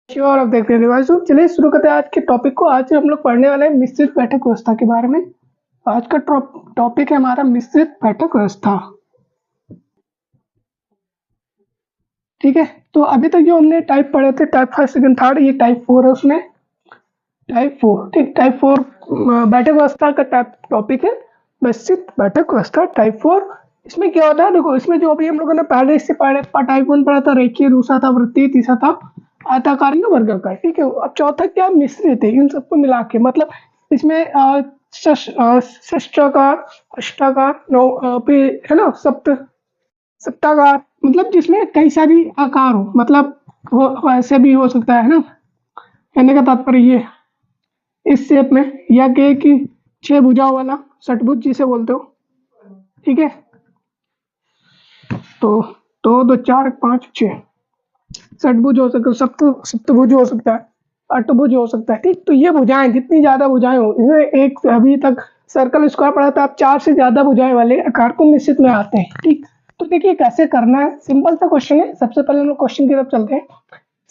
Sure, अब देखते हैं रिवाइज। तो चलिए शुरू करते हैं आज के टॉपिक को। आज हम लोग पढ़ने वाले हैं मिश्रित बैठक व्यवस्था के बारे में। आज का टॉपिक है हमारा मिश्रित बैठक व्यवस्था। ठीक है, तो अभी तक जो हमने टाइप पढ़े थे, टाइप फर्स्ट सेकंड थर्ड, ये टाइप 4 है उसमें। टाइप 4, ठीक, टाइप 4 बैठक व्यवस्था का टॉपिक है मिश्रित बैठक व्यवस्था टाइप 4। इसमें क्या होता है, देखो इसमें जो अभी हम लोगों ने पहले इससे पहले टाइप 1 पढ़ा था रेखीय, दूसरा था वृत्तीय, तीसरा था आयताकार या वर्गाकार। ठीक है, अब चौथा क्या, मिश्रित है, इन सबको मिला के, मतलब इसमें षष्ठाकार, अष्टाकार, नौ फिर है ना सप्ताकार, मतलब जिसमें कई सारी आकार हो, मतलब वो वैसे भी हो सकता है ना। कहने का तात्पर्य ये इस शेप में, या कि 6 भुजाओं वाला षटभुज जिसे बोलते हो। ठीक है, तो 2 2 4 5 6 षटभुज हो सकता है, सप्तभुज हो सकता है, अष्टभुज हो सकता है। ठीक, तो ये भुजाएं, जितनी ज्यादा भुजाएं हो, इसमें एक अभी तक सर्कल स्क्वायर पढ़ा था, आप 4 से ज्यादा भुजाएं वाले आकार को मिश्रित में आते हैं। ठीक, तो देखिए कैसे करना है, सिंपल सा क्वेश्चन है। सबसे पहले हम लोग क्वेश्चन की तरफ चलते हैं।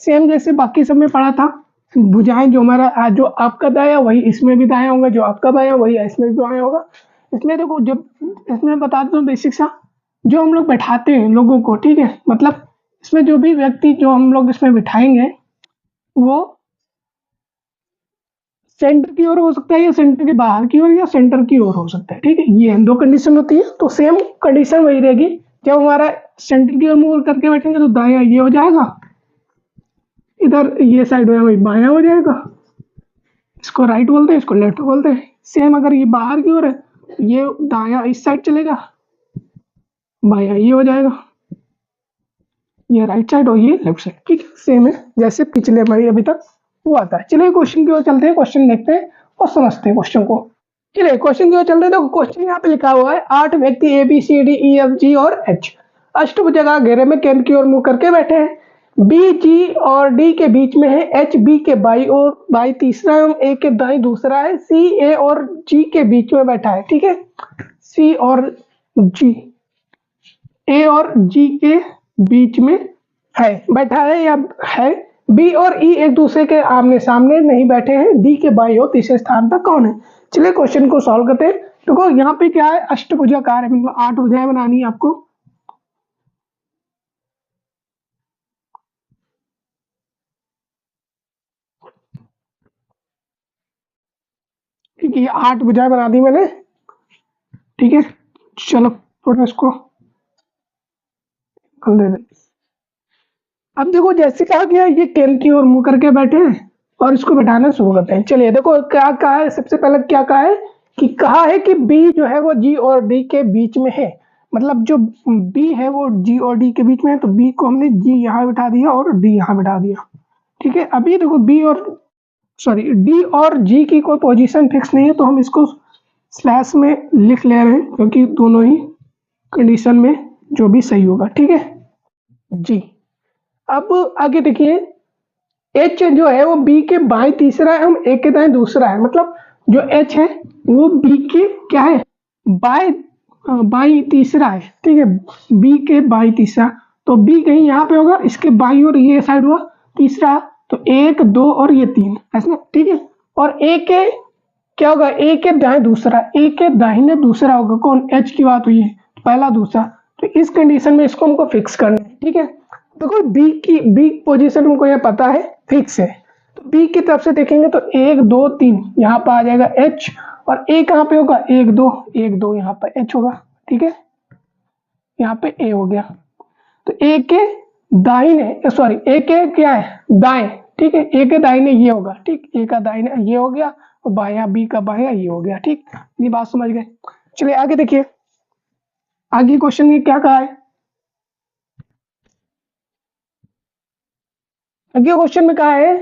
सेम जैसे बाकी सब में पढ़ा था, भुजाएं जो हमारा जो आपका दाया वही इसमें भी दाया होगा, जो आपका बाया वही इसमें भी बाया होगा। इसमें देखो, जब इसमें बता दूं बेसिक सा, जो हम लोग बैठाते हैं लोगों को, ठीक है, मतलब इसमें जो भी व्यक्ति जो हम लोग इसमें बिठाएंगे वो सेंटर की ओर हो सकता है, या सेंटर के बाहर की ओर, या सेंटर की ओर हो सकता है। ठीक है, ये दो कंडीशन होती है। तो सेम कंडीशन वही रहेगी, जब हमारा सेंटर की ओर मूव करके बैठेंगे तो दाया ये हो जाएगा, इधर ये साइड में वही बाया हो जाएगा। इसको राइट बोलते हैं, इसको लेफ्ट बोलते हैं। सेम अगर ये बाहर की ओर है, ये दाया इस साइड चलेगा, बाया ये हो जाएगा, ये राइट साइड और ये लेफ्ट साइड। ठीक है, सेम है जैसे पिछले हमारी अभी तक वो आता है। चलिए क्वेश्चन की ओर चलते हैं, क्वेश्चन देखते हैं और समझते हैं क्वेश्चन को। चलिए क्वेश्चन की ओर चलते हैं। तो क्वेश्चन यहाँ पे लिखा हुआ है, 8 व्यक्ति A B C D E F G और एच अष्टभुजाकार घेरे में केंद्र की ओर मुंह करके बैठे हैं। बी जी और डी के बीच में है, एच बी के बाई और बाई तीसरा है, ए के दाई दूसरा है, सी ए और जी के बीच में बैठा है। ठीक है, सी और जी, ए और जी के बीच में है, बैठा है या है। बी और ई एक दूसरे के आमने सामने नहीं बैठे हैं। डी के बाई और तीसरे स्थान पर कौन है। चलिए क्वेश्चन को सॉल्व करते हैं। देखो यहाँ पे क्या है, अष्टभुजाकार है, मतलब 8 भुजाएं बनानी है आपको। ठीक है, ये 8 भुजाएं बना दी मैंने। ठीक है, चलो थोड़ा इसको कर दे। अब देखो जैसे कहा गया, ये केंद्र की ओर मुंह करके बैठे हैं और इसको बैठाना शुरू करते हैं। चलिए देखो क्या कहा है, सबसे पहले क्या कहा है कि बी जो है वो जी और डी के बीच में है। मतलब जो बी है वो जी और डी के बीच में है, तो बी को हमने जी यहाँ बिठा दिया और डी यहाँ बिठा दिया। ठीक है, अभी देखो डी और जी की कोई पोजीशन फिक्स नहीं है, तो हम इसको स्लैश में लिख ले रहे हैं, क्योंकि दोनों ही कंडीशन में जो भी सही होगा। ठीक है जी, अब आगे देखिए, एच जो है वो बी के बाएं तीसरा है, हम ए के दाएं दूसरा है। मतलब जो एच है वो बी के क्या है, बाएं बाई तीसरा है। ठीक है, बी के बाई तीसरा, तो बी कहीं यहाँ पे होगा, इसके बाई और ये साइड हुआ तीसरा, तो 1 2 और ये 3 ऐसा। ठीक है, और ए के क्या होगा, ए के दाएं दूसरा, ए के दाहिने दूसरा होगा। कौन, एच की बात हुई है, पहला दूसरा। तो इस कंडीशन में इसको हमको फिक्स करना है। ठीक है, देखो बी पोजीशन हमको यहाँ पता है, फिक्स है। तो बी की तरफ से देखेंगे तो 1 2 3 यहाँ पर आ जाएगा एच, और ए कहाँ पे होगा, 1 2 1 2 यहाँ पर एच होगा। ठीक है, यहाँ पे ए हो गया। तो ए के दाहिने, सॉरी ए के क्या है, दाएं। ठीक है, ए के दाहिने ये होगा। ठीक, ए का दाहिने ये हो गया, और बाया बी का बाया ये हो गया। ठीक, ये बात समझ गए। चलिए आगे देखिए, आगे क्वेश्चन में क्या कहा है। आगे क्वेश्चन में कहा है,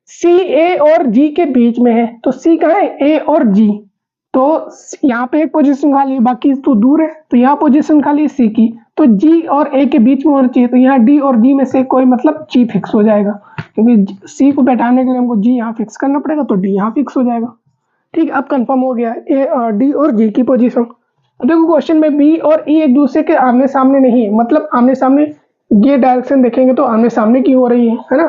सी ए और जी के बीच में है। तो सी कहाँ है, ए और जी, तो यहाँ पे एक पोजीशन खाली है, बाकी तो दूर है, तो यहाँ पोजीशन खाली है सी की, तो जी और ए के बीच में होना चाहिए। तो यहाँ डी और जी में से कोई मतलब जी फिक्स हो जाएगा, क्योंकि सी को बैठाने के लिए हमको जी यहाँ फिक्स करना पड़ेगा, तो डी यहाँ फिक्स हो जाएगा। ठीक, अब कंफर्म हो गया ए डी और जी की पोजीशन। देखो क्वेश्चन में बी और ई एक दूसरे के आमने सामने नहीं है, मतलब आमने सामने ये डायरेक्शन देखेंगे तो आमने सामने की हो रही है ना।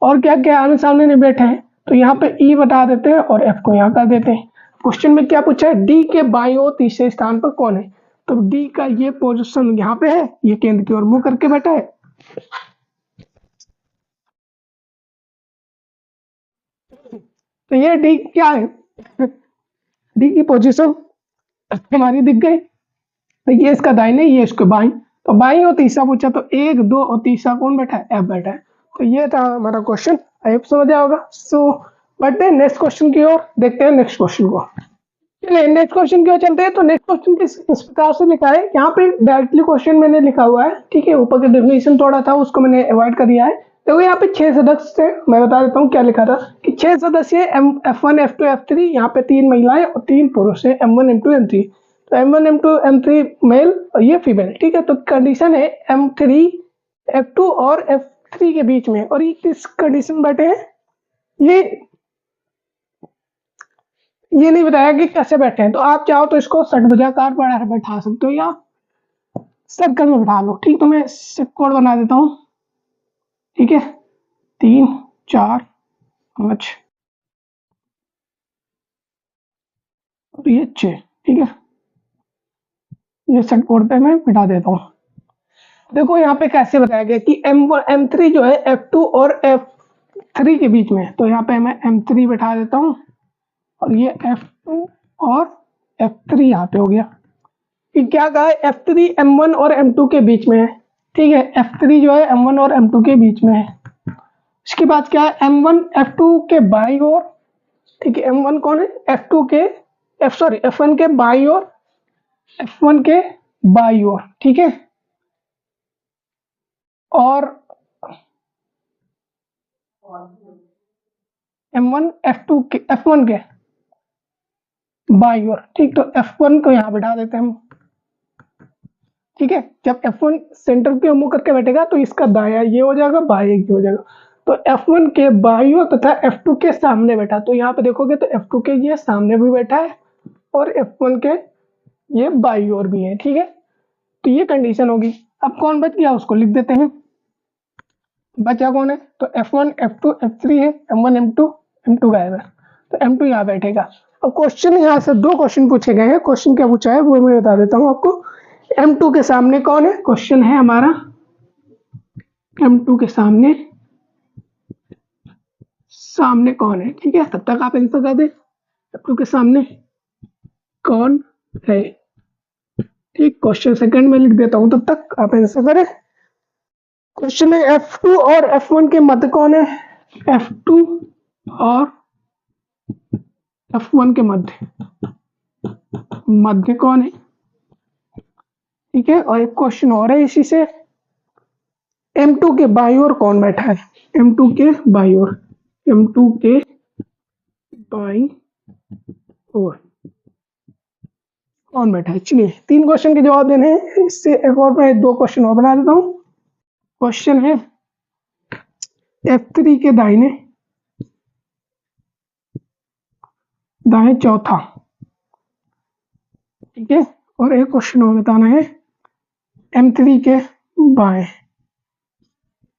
और क्या क्या आने सामने नहीं बैठे हैं, तो यहाँ पे ई बता देते हैं और एफ को यहाँ कर देते हैं। क्वेश्चन में क्या पूछा है, डी के बाईं ओर तीसरे स्थान पर कौन है, तो डी का ये पोजीशन यहाँ पे है, ये केंद्र की ओर मुंह करके बैठा है। तो ये डी क्या है, डी की पोजीशन हमारी दिख गई। तो ये इसका दाहिने, ये इसके बाईं, तो बाईं और तीसरा पूछा, तो एक दो और तीसरा कौन बैठा है, एफ बैठा है। तो ये था हमारा क्वेश्चन, आई होप समझ आया होगा। सो बढ़ते हैं नेक्स्ट क्वेश्चन की ओर, देखते हैं नेक्स्ट क्वेश्चन को। चलिए नेक्स्ट क्वेश्चन की ओर चलते हैं। तो नेक्स्ट क्वेश्चन किस प्रकार से लिखा है, यहाँ पे डायरेक्टली क्वेश्चन मैंने लिखा हुआ है, ठीक है, ऊपर का डेफिनेशन थोड़ा था उसको मैंने अवॉइड कर दिया है। देखो यहाँ पे 6 सदस्य थे, मैं बता देता हूँ क्या लिखा था कि 6 सदस्य F1 F2 F3, यहाँ पे 3 महिलाएं और 3 पुरुष है, M1 M2 M3। तो M1 M2 M3 मेल और ये फीमेल, ठीक है। तो कंडीशन है M3 F2 और F3 के बीच में, और ये किस कंडीशन बैठे हैं, ये नहीं बताया कि कैसे बैठे हैं। तो आप चाहो तो इसको षटभुजाकार बैठा सकते हो या सर्कल में बैठा लो, ठीक। तो मैं कोड बना देता हूँ, ठीक है, 3 4 5 और ये 6, ठीक है। ये सेट कोड पे मैं बिठा देता हूँ। देखो यहाँ पे कैसे बताया गया कि M3 जो है F2 और F3 के बीच में है, तो यहाँ पे मैं M3 बैठा देता हूँ और ये F2 और F3 यहाँ पे हो गया। कि क्या कहा है, F3 M1 और M2 के बीच में है, ठीक है। F3 जो है M1 और M2 के बीच में है। इसके बाद क्या है, M1 F2 के बाईं ओर, ठीक है। M1 कौन है, F1 के बाईं ओर, F1 के बाईं ओर, ठीक है। और M1 F1 के बाईं ओर, ठीक। तो F1 को यहाँ बैठा देते हैं हम, ठीक है। जब F1 सेंटर के मुंह करके बैठेगा तो इसका दाया ये हो जाएगा, बाया ये हो जाएगा। तो F1 के बाईं ओर तथा F2 के सामने बैठा, तो यहाँ पे देखोगे तो F2 के ये सामने भी बैठा है और F1 के ये बाईं ओर भी है, ठीक है। तो ये कंडीशन होगी। अब कौन बच गया उसको लिख देते हैं। बचा कौन है, तो F1 F2 F3 है, M1 M2 M2 गायब है, तो M2 यहाँ बैठेगा। अब क्वेश्चन यहाँ से 2 क्वेश्चन पूछे गए हैं। क्वेश्चन क्या पूछा है वो मैं बता देता हूँ आपको। M2 के सामने कौन है, क्वेश्चन है हमारा M2 के सामने कौन है, ठीक है। तब तक आप आंसर कर दे, M2 के सामने कौन है, ठीक। क्वेश्चन सेकंड में लिख देता हूं, तब तक आप आंसर करें। क्वेश्चन है F2 और F1 के मध्य कौन है, F2 और F1 के मध्य कौन है, ठीक है। और एक क्वेश्चन और है इसी से, M2 के बाईं ओर कौन बैठा है, M2 के बाईं ओर कौन बैठा है। चलिए 3 क्वेश्चन के जवाब देने हैं, इससे एक और मैं 2 क्वेश्चन और बना देता हूँ। क्वेश्चन है F3 के दाहिने चौथा, ठीक है। और एक क्वेश्चन और बताना है M3 के बाएं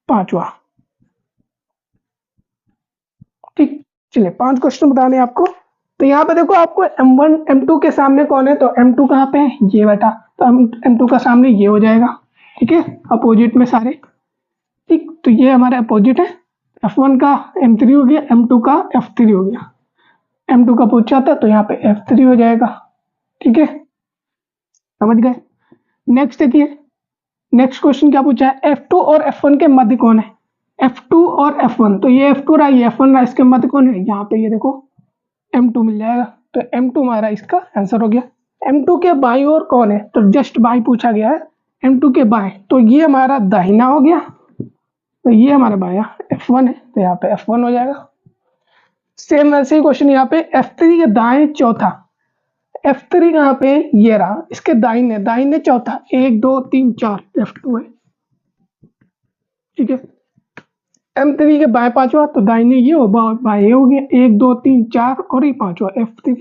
पांचवा, ठीक। चलिए 5 क्वेश्चन बताने हैं आपको। तो यहाँ पे देखो आपको M1 M2 के सामने कौन है, तो M2 कहाँ पे है, ये बैठा, तो M2 का सामने ये हो जाएगा, ठीक है, अपोजिट में सारे, ठीक। तो ये हमारा अपोजिट है, F1 का M3 हो गया, M2 का F3 हो गया। M2 का पूछा था तो यहाँ पे F3 हो जाएगा, ठीक है, समझ गए। नेक्स्ट देखिए, नेक्स्ट क्वेश्चन क्या पूछा है, F2 और F1 के मध्य कौन है, F2 और F1, तो ये F2 रहा, ये F1 रहा, इसके मध्य कौन है, यहाँ पे ये देखो M2 मिल जाएगा, तो M2 हमारा इसका आंसर हो गया। M2 के बाईं ओर कौन है, तो जस्ट बाईं पूछा गया है, M2 के बाएं, तो ये हमारा दाहिना हो गया, तो ये हमारा बायां F1 है, तो यहाँ पे F1 हो जाएगा। सेम वैसे ही क्वेश्चन यहाँ पे F3 के दाएं चौथा, F3 कहाँ पे, ये रहा, इसके दाहिने चौथा, 1 2 3 4 F2 है, ठीक है। M3 के बाएं पांचवा, तो दाहिने ये हो, बाएं हो गया, 1 2 3 4 और ये पांचवा F3।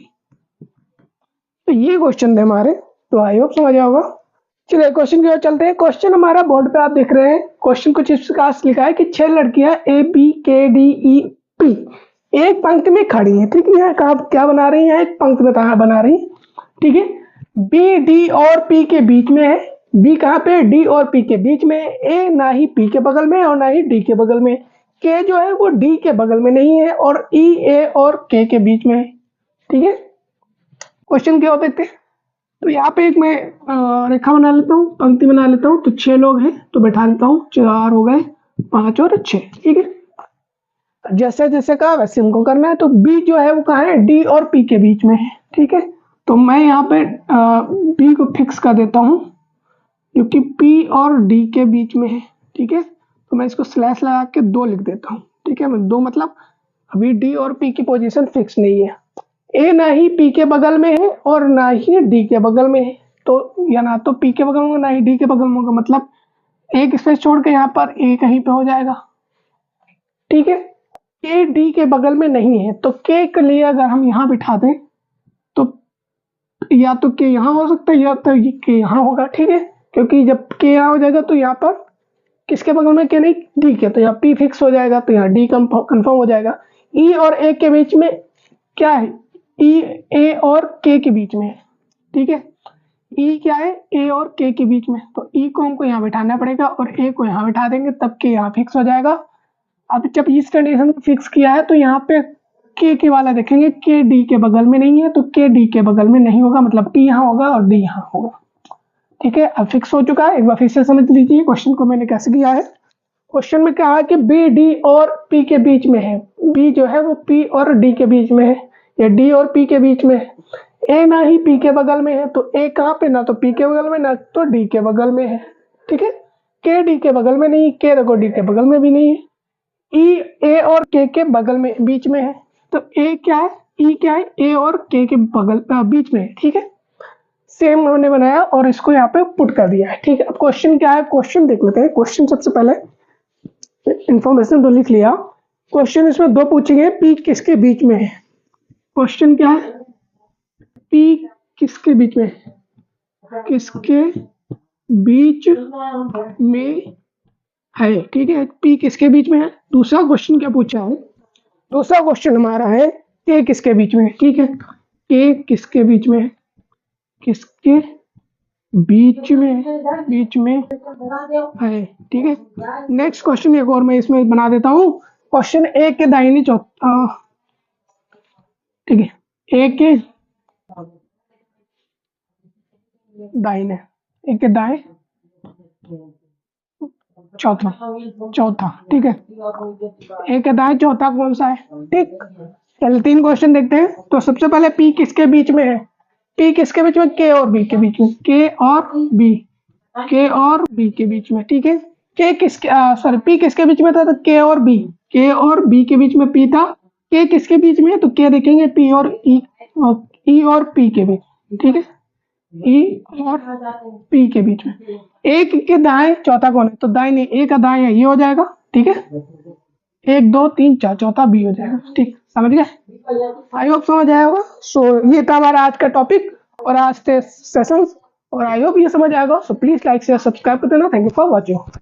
तो ये क्वेश्चन थे हमारे, तो आई होप समझ आया होगा। चलिए क्वेश्चन की ओर चलते हैं। क्वेश्चन हमारा बोर्ड पे आप देख रहे हैं। क्वेश्चन कुछ इस प्रकार लिखा है कि 6 लड़कियां ए बी के डी ई पी एक पंक्ति में खड़ी हैं। ठीक है, क्या बना रही हैं? एक पंक्ति बना रही हैं। ठीक है, बी डी और पी के बीच में है। बी कहाँ पे? डी और पी के बीच में। ए ना ही पी के बगल में और ना ही डी के बगल में। के जो है वो डी के बगल में नहीं है और ई ए और के बीच में है। ठीक है, क्वेश्चन क्या होते थे? तो यहाँ पे एक मैं रेखा बना लेता हूँ, पंक्ति बना लेता हूँ। तो 6 लोग हैं तो बैठा लेता हूँ। 4 हो गए, 5 और 6। ठीक है, जैसे जैसे कहा वैसे हमको करना है। तो बी जो है वो कहाँ है? डी और पी के बीच में है। ठीक है, तो मैं यहाँ पे बी को फिक्स कर देता हूँ क्योंकि पी और डी के बीच में है। ठीक है, तो मैं इसको स्लैश लगा के 2 लिख देता हूँ। ठीक है, मैं 2 मतलब अभी डी और पी की पोजीशन फिक्स नहीं है। ए ना ही पी के बगल में है और ना ही डी के बगल में है। तो या ना तो पी के बगल में होगा ना ही डी के बगल में होगा, मतलब एक स्पेस छोड़ के यहाँ पर ए कहीं पे हो जाएगा। ठीक है, के डी के बगल में नहीं है तो के के लिए अगर हम यहाँ बिठा दें तो या तो के यहाँ हो सकता है या तो के यहाँ होगा। ठीक है, क्योंकि जब के यहाँ हो जाएगा तो यहाँ पर किसके बगल में? के नहीं, डी के। तो यहाँ पी फिक्स हो जाएगा तो यहाँ डी कंफर्म हो जाएगा। ई और ए के बीच में क्या है? ई ए और के बीच में है। ठीक है, ई क्या है? ए और के के बीच में। तो ई को हमको यहाँ बिठाना पड़ेगा और ए को यहाँ बिठा देंगे तब के यहाँ फिक्स हो जाएगा। अब जब इस कंडीशन को फिक्स किया है तो यहाँ पे के वाला देखेंगे, के डी के बगल में नहीं है तो के डी के बगल में नहीं होगा, मतलब पी यहाँ होगा और डी यहाँ होगा। ठीक है, अब फिक्स हो चुका है। एक बार फिर से समझ लीजिए क्वेश्चन को मैंने कैसे किया है। क्वेश्चन में कहा है कि बी डी और पी के बीच में है। बी जो है वो पी और डी के बीच में है या डी और पी के बीच में है। ए ना ही पी के बगल में है तो ए कहाँ पे? ना तो पी के बगल में ना तो डी के बगल में है। ठीक है, के डी के बगल में नहीं, के देखो डी के बगल में भी नहीं है। ई ए और के बगल में बीच में है। तो ए क्या है? ई क्या है? ए और के बगल बीच में है। ठीक है, सेम हमने बनाया और इसको यहाँ पे पुट कर दिया है। ठीक है, अब क्वेश्चन क्या है? क्वेश्चन देख लेते हैं। क्वेश्चन सबसे पहले इंफॉर्मेशन तो लिख लिया। क्वेश्चन इसमें 2 पूछेंगे, पी किसके बीच में है। क्वेश्चन क्या है? पी किसके बीच में है? किसके बीच में है। ठीक है, पी किसके बीच में है। दूसरा क्वेश्चन क्या पूछा है? दूसरा क्वेश्चन हमारा है के किसके बीच में है। ठीक है, के किसके बीच में है? किसके बीच में है। ठीक है, नेक्स्ट क्वेश्चन एक और मैं इसमें बना देता हूँ। क्वेश्चन ए के दाहिने ठीक है, ए के दाहिने, ए के दाएं चौथा। ठीक है, ए के दाएं चौथा कौन सा है? ठीक, चलिए 3 क्वेश्चन देखते हैं। तो सबसे पहले पी किसके बीच में है? पी किसके बीच में? के और बी के बीच में। के और बी के बीच में। ठीक है, के किसके सॉरी पी किसके बीच में था? तो के और बी के बीच में पी था। के किसके बीच में है? तो के देखेंगे पी और ई और पी के बीच। ठीक है, ई और पी के बीच में। एक के दाएं चौथा कौन है? तो दाहिने ए का दाएं है, ये हो जाएगा। ठीक है, 1 2 3 4 चौथा बी हो जाएगा। ठीक, समझ गए? आई होप समझ आया होगा। सो ये था हमारा आज का टॉपिक और आज के सेशंस और आई होप ये समझ आएगा। So please like share subscribe कर देना। Thank you for watching.